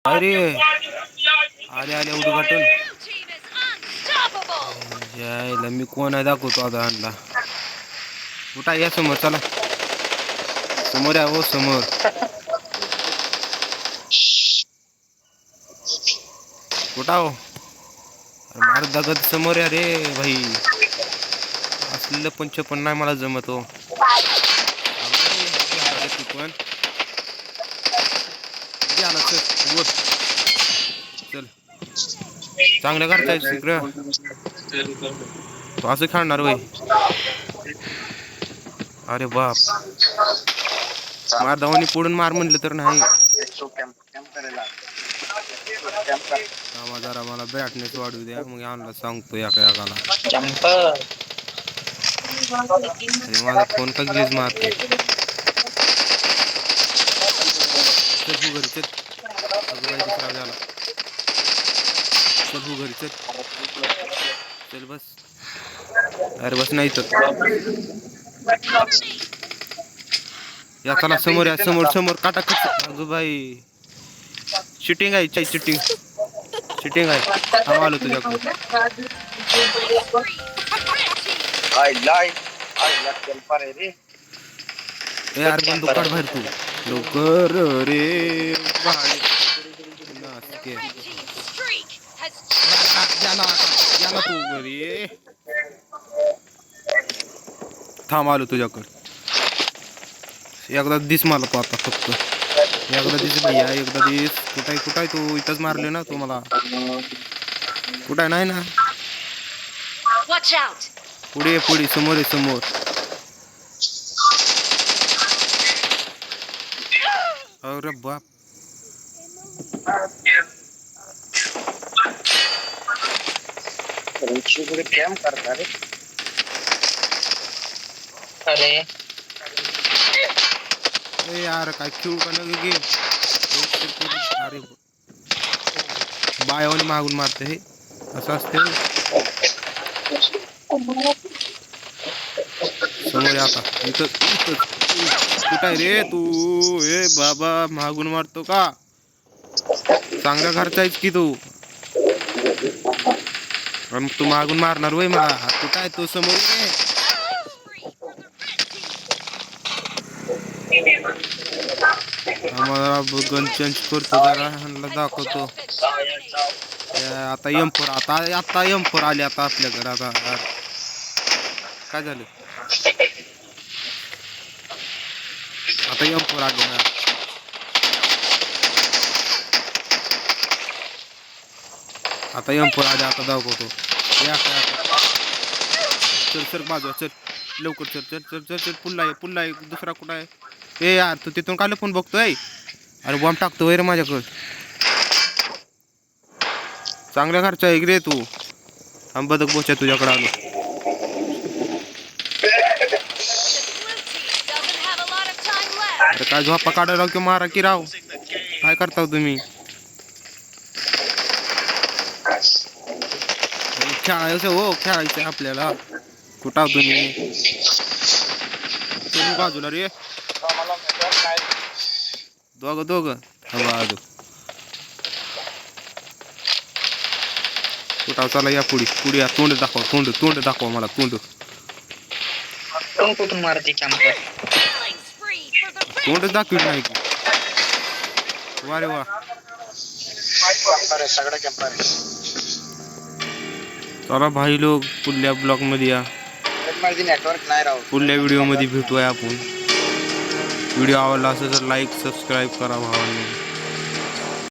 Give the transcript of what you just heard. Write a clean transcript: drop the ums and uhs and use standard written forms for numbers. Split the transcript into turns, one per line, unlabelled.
अरे आले आले उद्घाटन यायला मी कोण आहे दाखवतो आता आणला कुठं या समोर चला समोर या हो समोर कुठं हो अरे मार दगत समोर या रे भाई असलेलं पंच पण नाही मला जमत हो पण आला चल चल चांगलं करताय शिकऱ्या असं खेळणार वय अरे बाप मार धावानी पुढून मार म्हणलं तर नाही जरा मला ब्राईटनेस वाढू द्या मग आणला सांगतो एका एकाला माझा फोन का गिज मारते चल घरी चल खराब झाला चल घरी चल चल बस अरे बस नाही तर या चला समोर या समोर समोर काटा कट अगं बाई चिटिंग आहे चिटिंग आहे आलो तुझ्याकडे यार बंदूक काढ बाहेर तू लवकर रे याला तू घरी थांब आलो तुझ्याकडे एकदा दिस मला तो आता फक्त एकदा दिस भैया एकदा दिस कुठं आहे तू इथंच मारले ना तू मला कुठं नाही ना पुढे समोर आहे समोर अरे बाप
कॅम्प करता रे अरे
यार काय खेळू का नाही अरे बायावानी मागून मारते हे असं असते समोर आता इथं कुठं आहे रे तू ए बाबा मागून मारतो का चांगल्या घरचा आहेस की तू तू मागून मारणार वय मला कुठं आहे तो समोर आम्हाला गन चेंज करतो जरा ह्यांना दाखवतो आता M4 आता M4 आले आता आपल्याकडे आता काय झालं आता M4 आले ना आता M4 आले आता दाखवतो या चल सर बाजू चल लवकर चल चल चल चल चल पुल्ला आहे दुसरा कुठं आहे ए यार तू तिथून काल फोन बघतोय अरे बॉम्ब टाकतोय रे माझ्याकडं चांगल्या घरचा आहे रे तू बदक बोच्या तुझ्याकडे आलो अरे काय झोपा काढायला की मारा की राव काय करता तुम्ही खेळायचं हो खेळायचं आपल्याला कुठं तुम्ही बाजूला रे दोघं कुठं चला या पुढे या तोंड दाखवा मला तोंड
कुठून मारते
तोंड दाखवित नाही की वा रे वा चला भाई लोक पुढल्या ब्लॉग मध्ये या पुढल्या व्हिडिओ मध्ये भेटूया आपण व्हिडिओ आवडला असेल तर लाईक सबस्क्राईब करा भावांनी